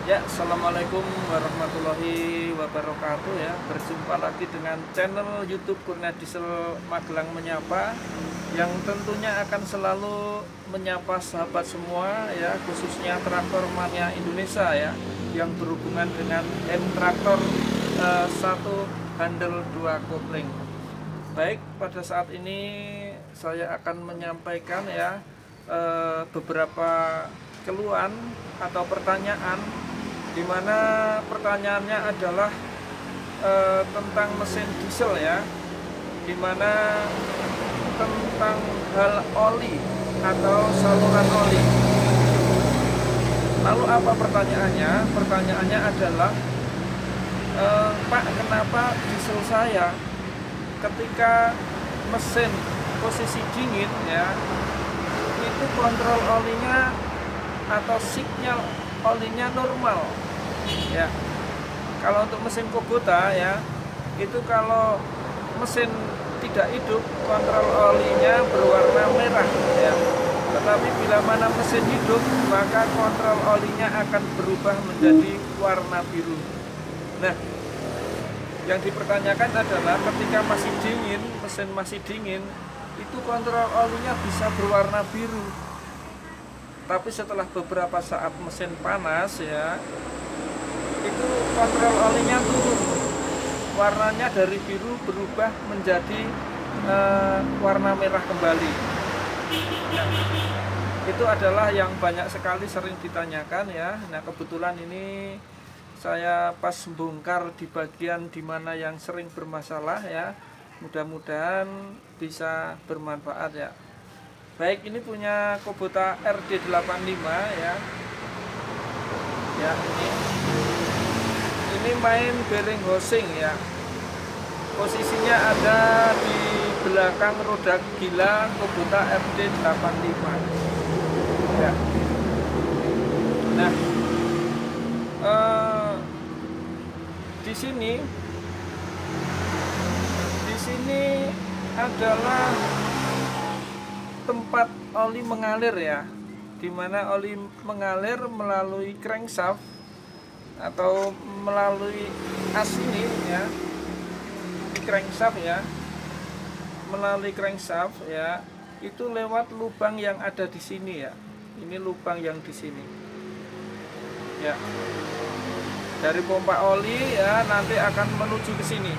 Ya, assalamualaikum warahmatullahi wabarakatuh ya. Berjumpa lagi dengan channel YouTube Kurnia Diesel Magelang Menyapa, yang tentunya akan selalu menyapa sahabat semua ya, khususnya traktor mania Indonesia ya, yang berhubungan dengan traktor 1 handle 2 kopling. Baik, pada saat ini saya akan menyampaikan ya beberapa keluhan atau pertanyaan, di mana pertanyaannya adalah tentang mesin diesel ya, di mana tentang hal oli atau saluran oli. Lalu apa pertanyaannya? Pertanyaannya adalah, Pak, kenapa diesel saya ketika mesin posisi dingin ya, itu kontrol olinya atau sinyal olinya normal ya. Kalau untuk mesin Kubota ya, itu kalau mesin tidak hidup, kontrol olinya berwarna merah ya. Tetapi bila mana mesin hidup, maka kontrol olinya akan berubah menjadi warna biru. Nah, yang dipertanyakan adalah ketika masih dingin, mesin masih dingin, itu kontrol olinya bisa berwarna biru. Tapi setelah beberapa saat mesin panas ya, itu kontrol olinya turun. Warnanya dari biru berubah menjadi warna merah kembali. Nah, itu adalah yang banyak sekali sering ditanyakan ya. Nah, kebetulan ini saya pas bongkar di bagian dimana yang sering bermasalah ya. Mudah-mudahan bisa bermanfaat ya. Baik, ini punya Kubota RD85 ya. Ya, ini main bearing housing ya. Posisinya ada di belakang roda gila Kubota RD85. Ya. Nah, di sini adalah tempat oli mengalir ya, dimana oli mengalir melalui crankshaft atau melalui as ini ya, di crankshaft ya, melalui crankshaft ya, itu lewat lubang yang ada di sini ya. Ini lubang yang di sini ya, dari pompa oli ya, nanti akan menuju ke sini.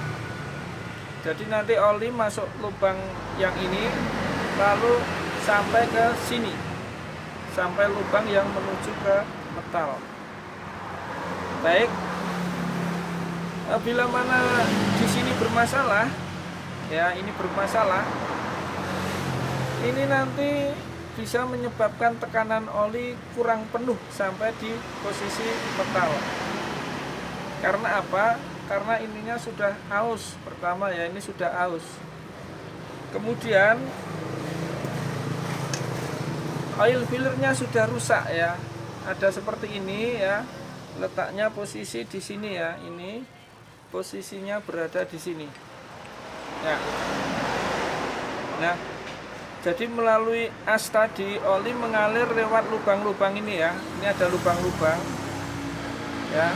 Jadi nanti oli masuk lubang yang ini, lalu sampai ke sini, sampai lubang yang menuju ke metal. Baik, bila mana di sini bermasalah ya, ini bermasalah, ini nanti bisa menyebabkan tekanan oli kurang penuh sampai di posisi metal. Karena apa? Karena ininya sudah aus. Pertama ya, ini sudah aus. Kemudian oil fillernya sudah rusak ya. Ada seperti ini ya. Letaknya posisi di sini ya. Ini posisinya berada di sini. Ya. Nah, jadi melalui as tadi oli mengalir lewat lubang-lubang ini ya. Ini ada lubang-lubang. Ya.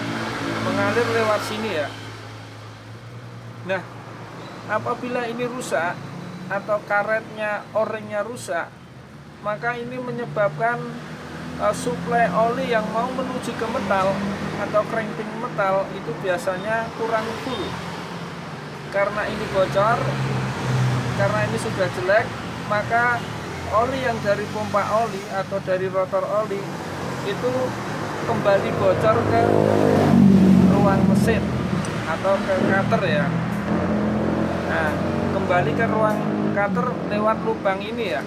Mengalir lewat sini ya. Nah, apabila ini rusak atau karetnya, o-ringnya rusak, maka ini menyebabkan suplai oli yang mau menuju ke metal atau cranking metal itu biasanya kurang full. Karena ini bocor, karena ini sudah jelek, maka oli yang dari pompa oli atau dari rotor oli itu kembali bocor ke ruang mesin atau ke cutter ya. Nah, kembali ke ruang cutter lewat lubang ini ya.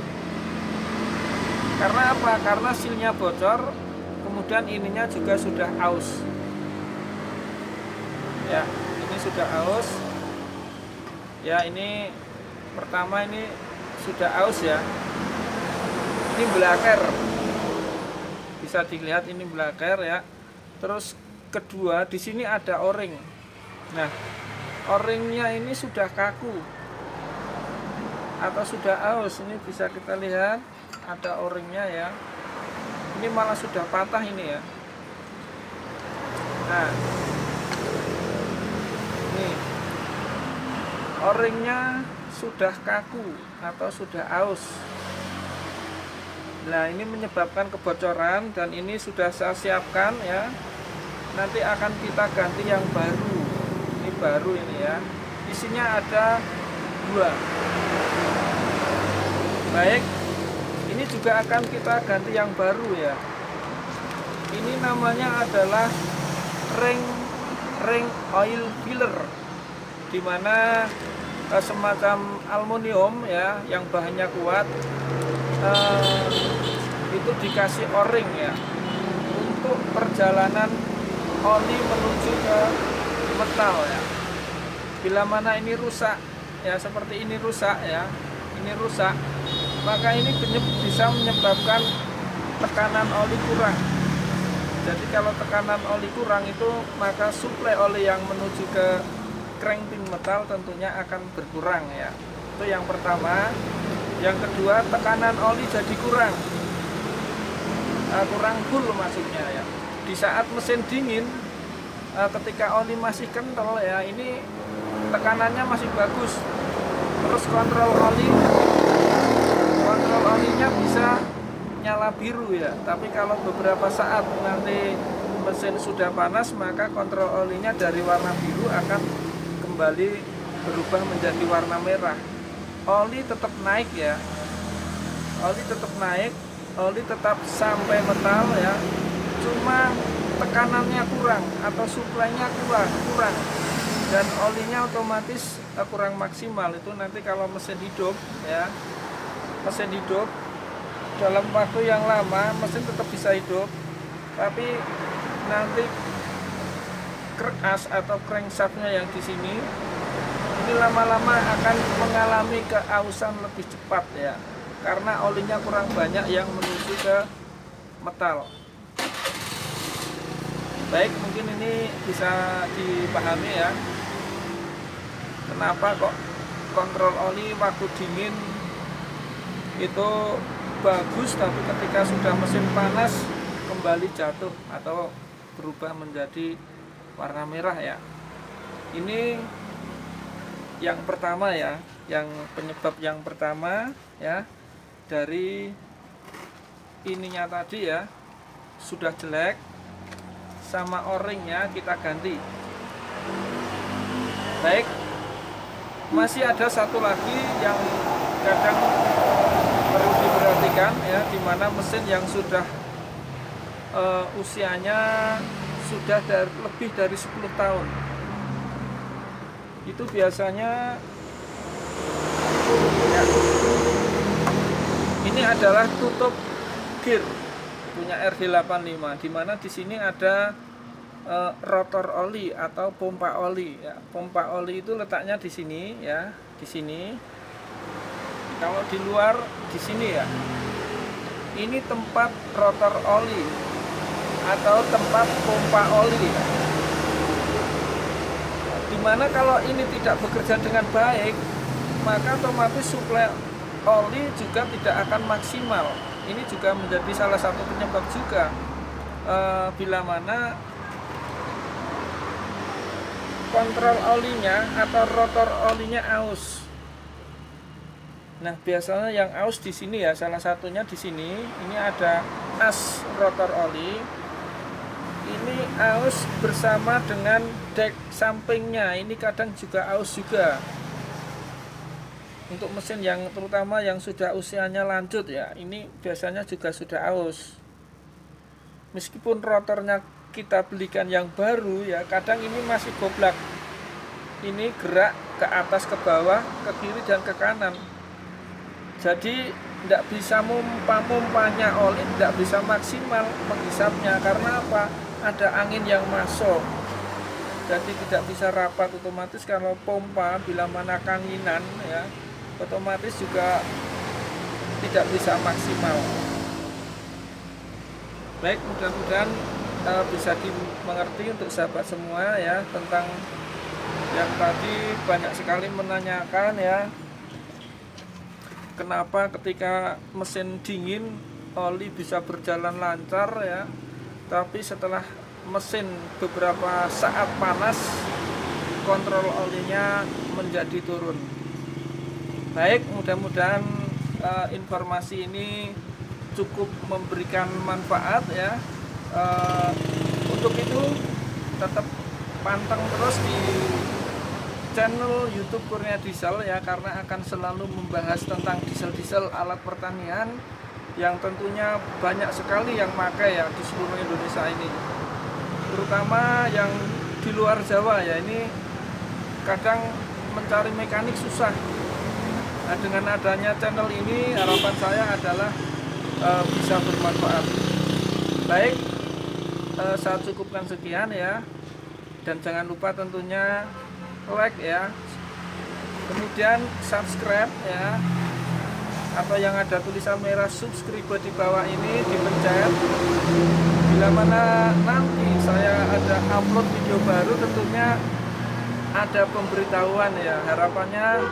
Karena apa? Karena silnya bocor, kemudian ininya juga sudah aus. Ya, ini sudah aus. Ya, ini pertama ini sudah aus ya. Ini blaker. Bisa dilihat ini blaker ya. Terus kedua, di sini ada o-ring. Nah, o-ringnya ini sudah kaku atau sudah aus. Ini bisa kita lihat ada o-ringnya ya. Ini malah sudah patah ini ya. Nah, ini o-ringnya sudah kaku atau sudah aus. Nah, ini menyebabkan kebocoran dan ini sudah saya siapkan ya. Nanti akan kita ganti yang baru. Ini baru ini ya. Isinya ada 2. Baik, ini juga akan kita ganti yang baru ya. Ini namanya adalah ring oil filler, dimana semacam aluminium ya yang bahannya kuat, itu dikasih o-ring ya untuk perjalanan oli menuju ke metal ya. Bila mana ini rusak ya, seperti ini rusak ya, ini rusak, maka ini bisa menyebabkan tekanan oli kurang. Jadi kalau tekanan oli kurang itu, maka suplai oli yang menuju ke crank pin metal tentunya akan berkurang ya. Itu yang pertama. Yang kedua, tekanan oli jadi kurang full maksudnya ya. Di saat mesin dingin, ketika oli masih kental ya, ini tekanannya masih bagus. Terus kontrol olinya bisa nyala biru ya. Tapi kalau beberapa saat nanti mesin sudah panas, maka kontrol olinya dari warna biru akan kembali berubah menjadi warna merah. Oli tetap naik ya, oli tetap naik, oli tetap sampai metal ya, cuma tekanannya kurang atau suplainya kurang dan olinya otomatis kurang maksimal. Itu nanti kalau mesin hidup ya, mesin hidup dalam waktu yang lama mesin tetap bisa hidup, tapi nanti as atau crankshaftnya yang di sini ini lama-lama akan mengalami keausan lebih cepat ya, karena olinya kurang banyak yang menuju ke metal. Baik, mungkin ini bisa dipahami ya, kenapa kok kontrol oli waktu dingin itu bagus, tapi ketika sudah mesin panas kembali jatuh atau berubah menjadi warna merah ya. Ini yang pertama ya, yang penyebab yang pertama ya, dari ininya tadi ya sudah jelek, sama o-ringnya kita ganti. Baik, masih ada satu lagi yang kadang perlu diperhatikan ya, dimana mesin yang sudah usianya sudah lebih dari 10 tahun. Itu biasanya ya, ini adalah tutup gear punya RD85, di mana di sini ada rotor oli atau pompa oli ya. Pompa oli itu letaknya di sini ya, di sini. Kalau di luar di sini ya. Ini tempat rotor oli atau tempat pompa oli ya. Dimana kalau ini tidak bekerja dengan baik, maka otomatis suplai oli juga tidak akan maksimal. Ini juga menjadi salah satu penyebab juga bila mana kontrol olinya atau rotor olinya aus. Nah, biasanya yang aus di sini ya, salah satunya di sini. Ini ada as rotor oli. Ini aus bersama dengan dek sampingnya, ini kadang juga aus juga. Untuk mesin yang terutama yang sudah usianya lanjut ya, ini biasanya juga sudah aus. Meskipun rotornya kita belikan yang baru ya, kadang ini masih goblak. Ini gerak ke atas, ke bawah, ke kiri dan ke kanan. Jadi tidak bisa mumpanya oli, tidak bisa maksimal menghisapnya. Karena apa? Ada angin yang masuk, jadi tidak bisa rapat. Otomatis kalau pompa bila mana kanginan ya, otomatis juga tidak bisa maksimal. Baik, mudah-mudahan bisa dimengerti untuk sahabat semua ya, tentang yang tadi banyak sekali menanyakan ya, kenapa ketika mesin dingin oli bisa berjalan lancar ya, tapi setelah mesin beberapa saat panas, kontrol olinya menjadi turun. Baik, mudah-mudahan informasi ini cukup memberikan manfaat ya. Untuk itu tetap pantang terus di channel YouTube Kurnia Diesel ya, karena akan selalu membahas tentang diesel-diesel alat pertanian yang tentunya banyak sekali yang pakai ya di seluruh Indonesia ini, terutama yang di luar Jawa ya. Ini kadang mencari mekanik susah. Nah, dengan adanya channel ini harapan saya adalah bisa bermanfaat. Baik, saya cukupkan sekian ya, dan jangan lupa tentunya like ya, kemudian subscribe ya, atau yang ada tulisan merah subscribe di bawah ini dipencet. Bila mana nanti saya ada upload video baru, tentunya ada pemberitahuan ya, harapannya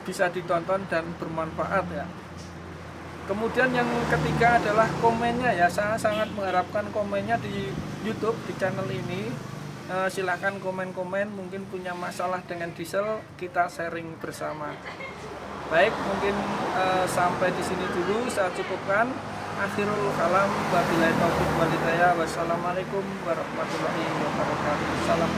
bisa ditonton dan bermanfaat ya. Kemudian yang ketiga adalah komennya ya, saya sangat mengharapkan komennya di YouTube di channel ini. Silahkan komen-komen, mungkin punya masalah dengan diesel, kita sharing bersama. Baik, mungkin sampai di sini dulu saya cukupkan. Akhirul kalam, wabillahi taufiq wal hidayah. Wassalamualaikum warahmatullahi wabarakatuh. Salam.